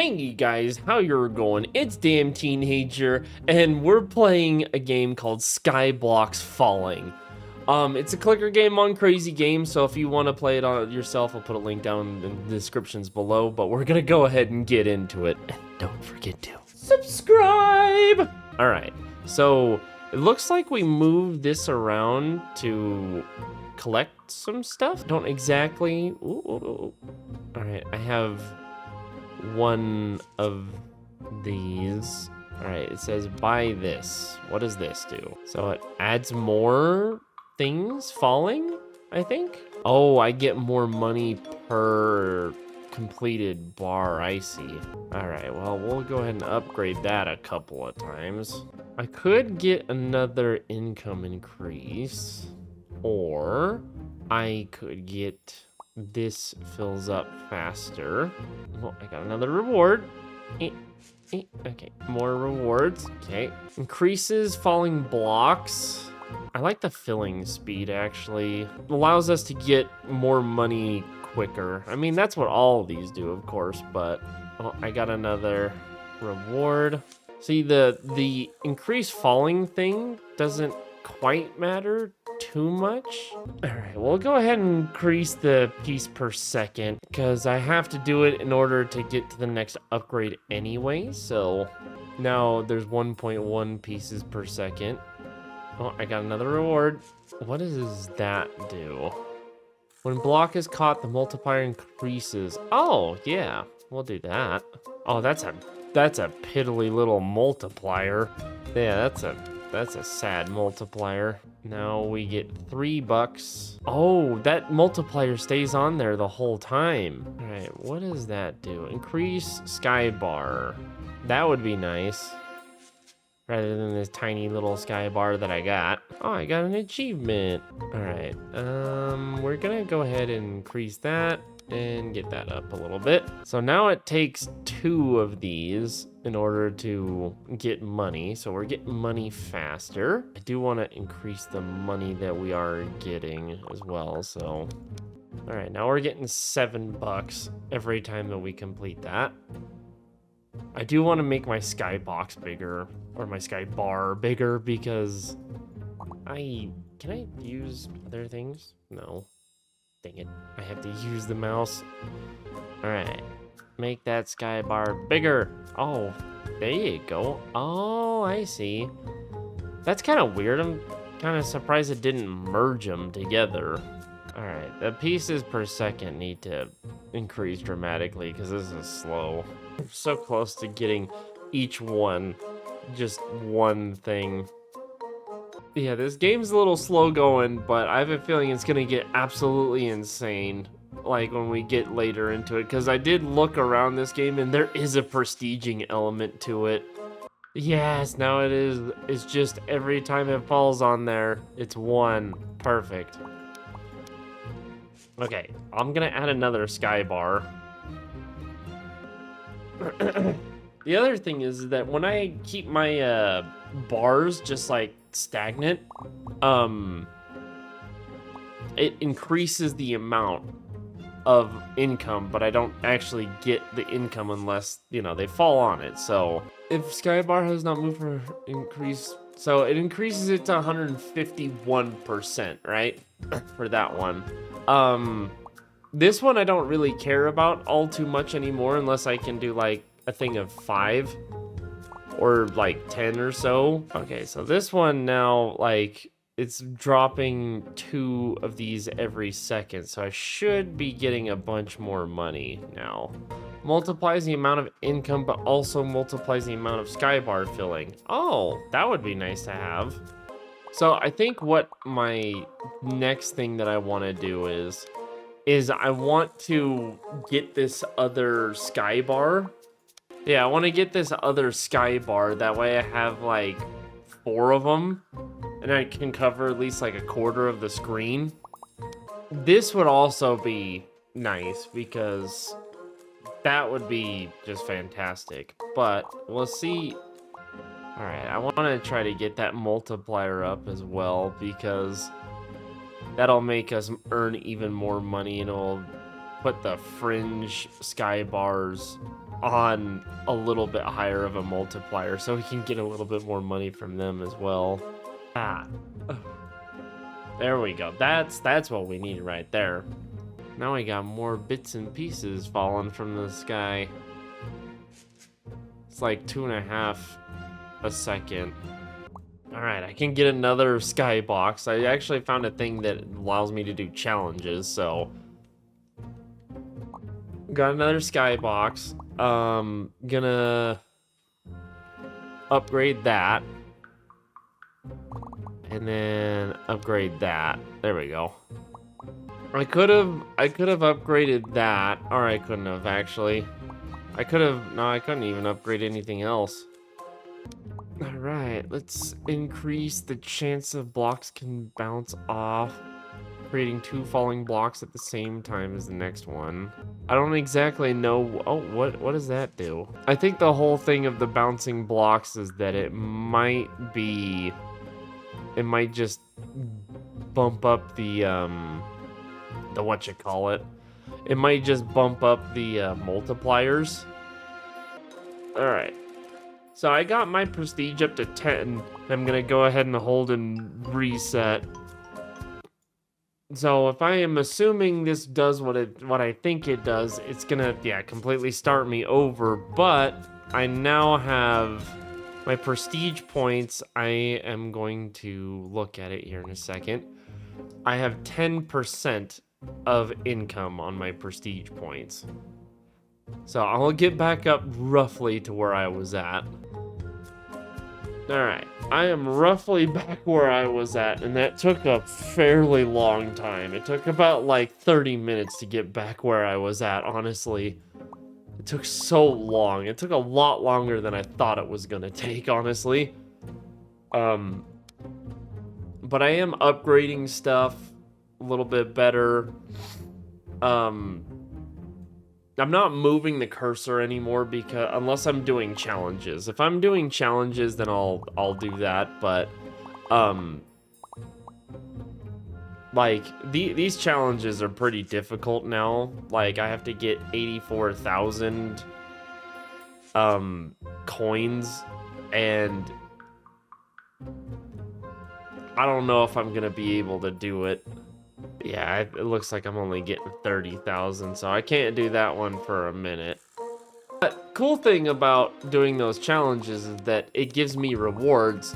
Hey guys, how you're going? It's Damn Teenager, and we're playing a game called Skyblocks Falling. It's a clicker game on Crazy Games, so if you want to play it on yourself, I'll put a link down in the descriptions below, but we're gonna go ahead and get into it. And don't forget to subscribe! Alright, so it looks like we moved this around to collect some stuff. Don't exactly... Alright, I have one of these. All right, it says buy this. What does this do? So it adds more things falling, I think. Oh, I get more money per completed bar. I see. All right, well, we'll go ahead and upgrade that a couple of times. I could get another income increase, or I could get this fills up faster. Well, I got another reward. Okay, more rewards. Okay, increases falling blocks. I like the filling speed, actually. Allows us to get more money quicker. I mean, that's what all of these do, of course, but oh, I got another reward. See, the increased falling thing doesn't quite matter too much. All right, we'll go ahead and increase the piece per second because I have to do it in order to get to the next upgrade anyway. So now there's 1.1 pieces per second. Oh, I got another reward. What does that do? When block is caught, the multiplier increases. Oh, yeah, we'll do that. Oh, that's a piddly little multiplier. Yeah, that's a sad multiplier. Now we get $3. Oh, that multiplier stays on there the whole time. All right, what does that do? Increase sky bar. That would be nice. Rather than this tiny little sky bar that I got. Oh, I got an achievement. All right, we're gonna go ahead and increase that and get that up a little bit. So now it takes 2 of these in order to get money. So we're getting money faster. I do want to increase the money that we are getting as well. So, all right, now we're getting $7 every time that we complete that. I do want to make my skybox bigger, or my sky bar bigger, because can I use other things? No. Dang it, I have to use the mouse. All right, make that sky bar bigger. Oh, there you go. Oh, I see. That's kind of weird. I'm kind of surprised it didn't merge them together. All right, the pieces per second need to increase dramatically because this is slow. I'm so close to getting each one, just one thing. Yeah, this game's a little slow going, but I have a feeling it's gonna get absolutely insane, like when we get later into it, because I did look around this game and there is a prestiging element to it. Yes, now it is. It's just every time it falls on there, it's 1. Perfect. Okay, I'm gonna add another sky bar. The other thing is that when I keep my bars just like stagnant, it increases the amount of income, but I don't actually get the income unless, you know, they fall on it. So if Skybar has not moved for increase, so it increases it to 151%, right? For that one. This one I don't really care about all too much anymore unless I can do like a thing of 5 or like 10 or so. Okay, so this one now, like, it's dropping 2 of these every second, so I should be getting a bunch more money now. Multiplies the amount of income, but also multiplies the amount of skybar filling. Oh, that would be nice to have. So I think what my next thing that I want to do is I want to get this other skybar. Yeah, I want to get this other sky bar. That way I have like 4 of them and I can cover at least like a quarter of the screen. This would also be nice because that would be just fantastic. But we'll see. All right, I want to try to get that multiplier up as well because that'll make us earn even more money and it'll put the fringe sky bars on a little bit higher of a multiplier so we can get a little bit more money from them as well. Ah. There we go. That's what we need right there. Now we got more bits and pieces falling from the sky. It's like 2.5 a second. All right, I can get another skybox. I actually found a thing that allows me to do challenges, so got another skybox. Gonna upgrade that. And then upgrade that. There we go. I could have upgraded that, or I couldn't have actually. I couldn't even upgrade anything else. All right, let's increase the chance of blocks can bounce off, creating 2 falling blocks at the same time as the next one. I don't exactly know. Oh, what does that do? I think the whole thing of the bouncing blocks is that it might just bump up the whatchamacallit. It might just bump up the multipliers. All right. So I got my prestige up to 10. I'm gonna go ahead and hold and reset. So if I am assuming this does what I think it does, it's gonna, yeah, completely start me over. But I now have my prestige points. I am going to look at it here in a second. I have 10% of income on my prestige points. So I'll get back up roughly to where I was at. Alright, I am roughly back where I was at, and that took a fairly long time. It took about like 30 minutes to get back where I was at, honestly. It took so long. It took a lot longer than I thought it was gonna take, honestly. But I am upgrading stuff a little bit better. I'm not moving the cursor anymore because unless I'm doing challenges. If I'm doing challenges, then I'll do that. But like these challenges are pretty difficult now. Like I have to get 84,000 coins, and I don't know if I'm gonna be able to do it. Yeah, it looks like I'm only getting 30,000, so I can't do that one for a minute. But cool thing about doing those challenges is that it gives me rewards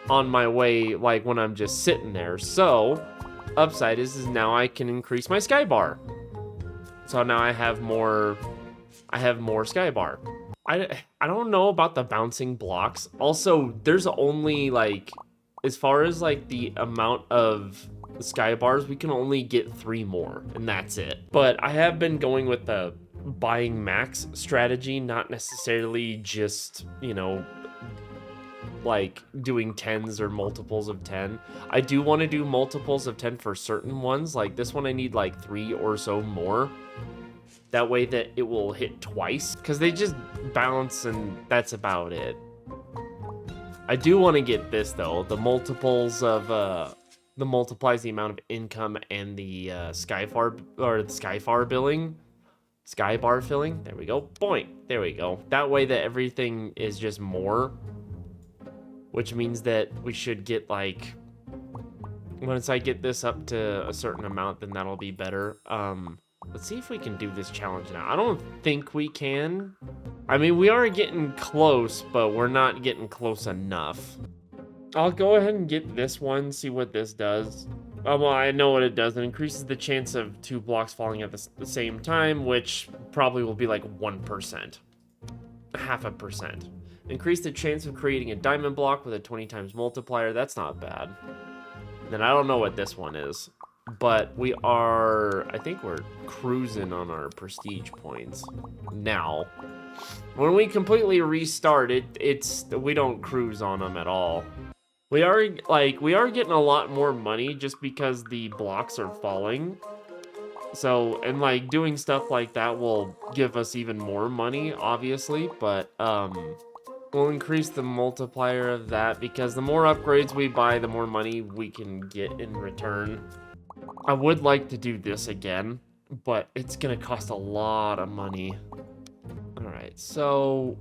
on my way, like when I'm just sitting there. So, upside is now I can increase my sky bar. So now I have more sky bar. I don't know about the bouncing blocks. Also, there's only like, as far as like the amount of sky bars, we can only get 3 more, and that's it. But I have been going with the buying max strategy, not necessarily just, you know, like doing 10s or multiples of 10. I do want to do multiples of 10 for certain ones. Like this one I need like 3 or so more. That way that it will hit twice, because they just bounce and that's about it. I do want to get this though, the multiples of the multiplies the amount of income and the Skybar billing. Skybar filling. There we go. Boink. There we go. That way that everything is just more. Which means that we should get like, once I get this up to a certain amount, then that'll be better. Let's see if we can do this challenge now. I don't think we can. I mean, we are getting close, but we're not getting close enough. I'll go ahead and get this one, see what this does. Well, I know what it does. It increases the chance of 2 blocks falling at the same time, which probably will be like 1%. 0.5%. Increase the chance of creating a diamond block with a 20 times multiplier. That's not bad. Then I don't know what this one is, but we are, I think we're cruising on our prestige points now. When we completely restart it, we don't cruise on them at all. We are getting a lot more money just because the blocks are falling. So, and like doing stuff like that will give us even more money, obviously, but we'll increase the multiplier of that because the more upgrades we buy, the more money we can get in return. I would like to do this again, but it's gonna cost a lot of money. All right, so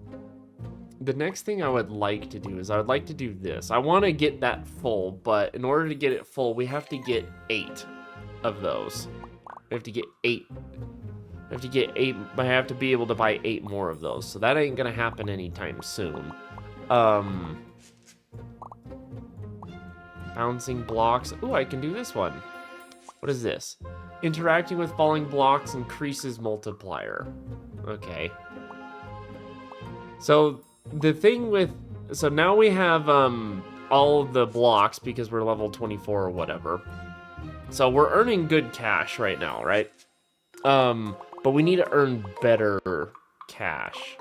the next thing I would like to do is I would like to do this. I want to get that full, but in order to get it full, we have to get 8 of those. We have to get 8. I have to get 8. I have to be able to buy 8 more of those. So that ain't gonna happen anytime soon. Bouncing blocks. Ooh, I can do this one. What is this? Interacting with falling blocks increases multiplier. Okay. So the thing with, so now we have all of the blocks because we're level 24 or whatever. So we're earning good cash right now, right? But we need to earn better cash.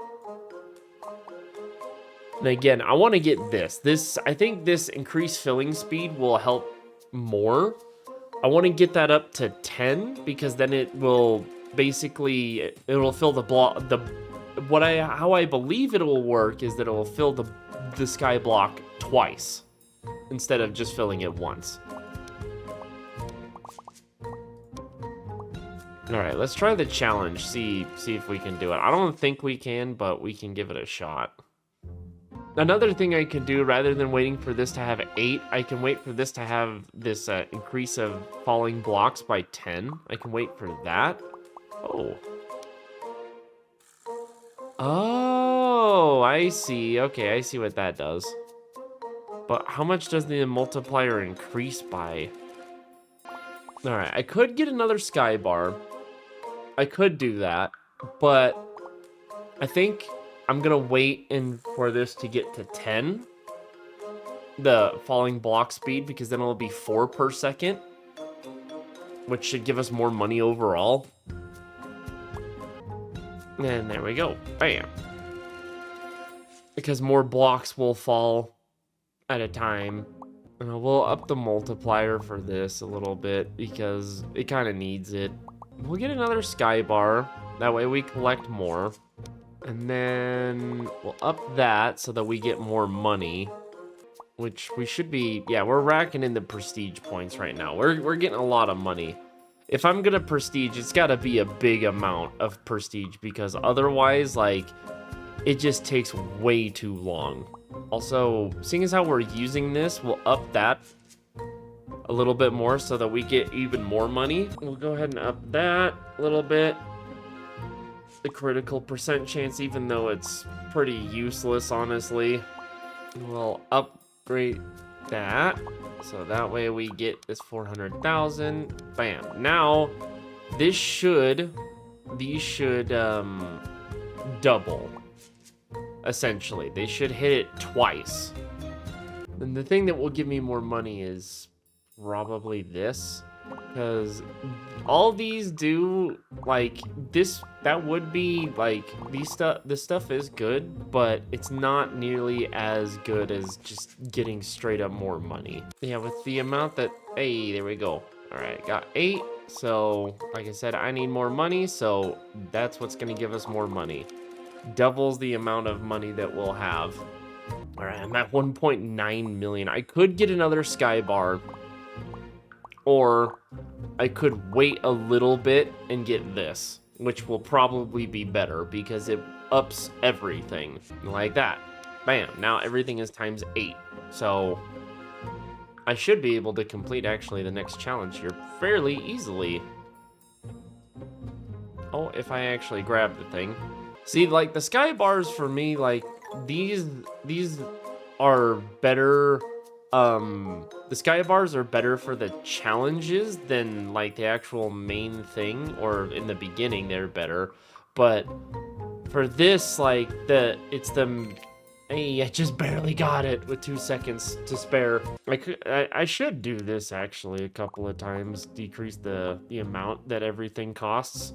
And again, I want to get this. I think this increased filling speed will help more. I want to get that up to 10 because then it will basically, it will fill the block. How I believe it will work is that it will fill the sky block twice instead of just filling it once. All right, let's try the challenge. See if we can do it. I don't think we can, but we can give it a shot. Another thing I can do, rather than waiting for this to have 8, I can wait for this to have this increase of falling blocks by 10. I can wait for that. Oh. Oh, I see. Okay, I see what that does. But how much does the multiplier increase by? All right, I could get another sky bar. I could do that, but I think I'm gonna wait for this to get to 10, the falling block speed, because then it'll be 4 per second, which should give us more money overall. And there we go, bam. Because more blocks will fall at a time. And we'll up the multiplier for this a little bit because it kind of needs it. We'll get another sky bar. That way we collect more. And then we'll up that so that we get more money. Which we should be, yeah, we're racking in the prestige points right now. We're getting a lot of money. If I'm gonna prestige, it's gotta be a big amount of prestige because otherwise, like, it just takes way too long. Also, seeing as how we're using this, we'll up that a little bit more so that we get even more money. We'll go ahead and up that a little bit. The critical percent chance, even though it's pretty useless, honestly. We'll upgrade that. So that way we get this 400,000. Bam. Now, these should double. Essentially, they should hit it twice. And the thing that will give me more money is probably this, because all these do, like, this, that would be, like, this stuff is good, but it's not nearly as good as just getting straight up more money. Yeah, with the amount that, hey, there we go. All right, got 8. So, like I said, I need more money, so that's what's gonna give us more money. Doubles the amount of money that we'll have. All right, I'm at 1.9 million. I could get another sky bar, or I could wait a little bit and get this, which will probably be better because it ups everything like that. Bam, now everything is times 8. So I should be able to complete actually the next challenge here fairly easily. Oh, if I actually grab the thing. See, like, the sky bars for me, like, these are better. The sky bars are better for the challenges than, like, the actual main thing, or in the beginning they're better. But for this, like, hey, I just barely got it with 2 seconds to spare. I should do this actually a couple of times, decrease the amount that everything costs.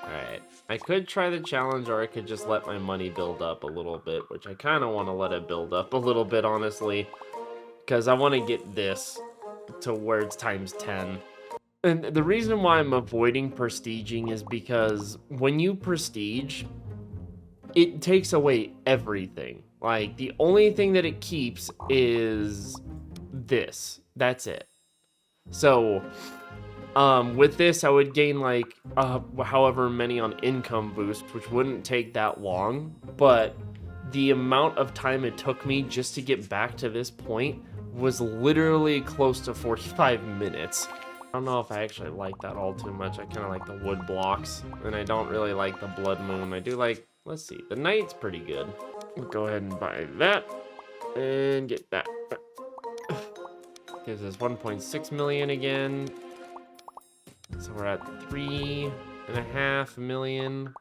Alright, I could try the challenge, or I could just let my money build up a little bit, which I kind of want to let it build up a little bit, honestly, because I want to get this to where it's times 10. And the reason why I'm avoiding prestiging is because when you prestige, it takes away everything. Like, the only thing that it keeps is this. That's it. So With this, I would gain like however many on income boost, which wouldn't take that long, but the amount of time it took me just to get back to this point was literally close to 45 minutes. I don't know if I actually like that all too much. I kind of like the wood blocks, and I don't really like the blood moon. I do like, let's see, the night's pretty good. We'll go ahead and buy that and get that. Gives us 1.6 million again. So we're at 3.5 million.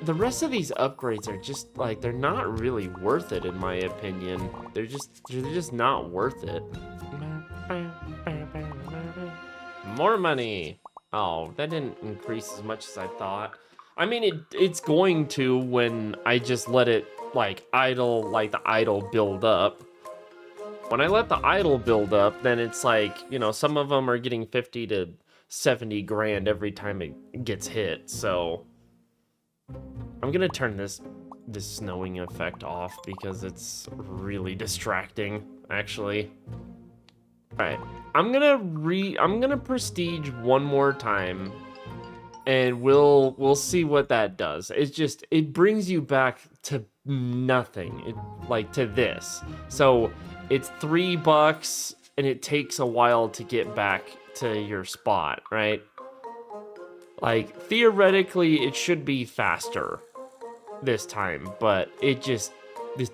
The rest of these upgrades are just like, they're not really worth it in my opinion. They're just not worth it. More money. Oh, that didn't increase as much as I thought. I mean, it's going to when I just let it like idle, like the idle build up. When I let the idle build up, then it's like, you know, some of them are getting 50 to 70 grand every time it gets hit. So I'm gonna turn this snowing effect off because it's really distracting, actually. All right, I'm gonna prestige one more time, and we'll see what that does. It brings you back to nothing, like to this. So it's $3 and it takes a while to get back to your spot, right? Like theoretically it should be faster this time, but it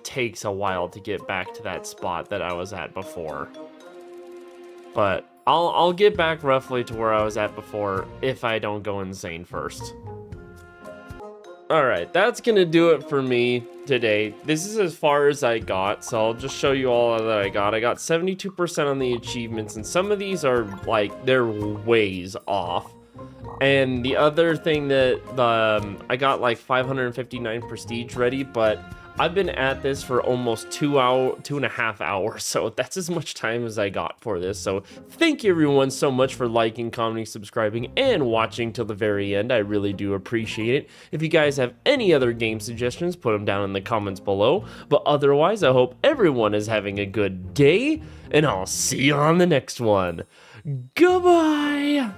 takes a while to get back to that spot that I was at before. But I'll get back roughly to where I was at before if I don't go insane first. Alright, that's gonna do it for me today. This is as far as I got, so I'll just show you all that I got. I got 72% on the achievements, and some of these are like, they're ways off. And the other thing that I got like 559 prestige ready, but I've been at this for almost 2.5 hours, so that's as much time as I got for this. So thank you everyone so much for liking, commenting, subscribing, and watching till the very end. I really do appreciate it. If you guys have any other game suggestions, put them down in the comments below. But otherwise, I hope everyone is having a good day, and I'll see you on the next one. Goodbye!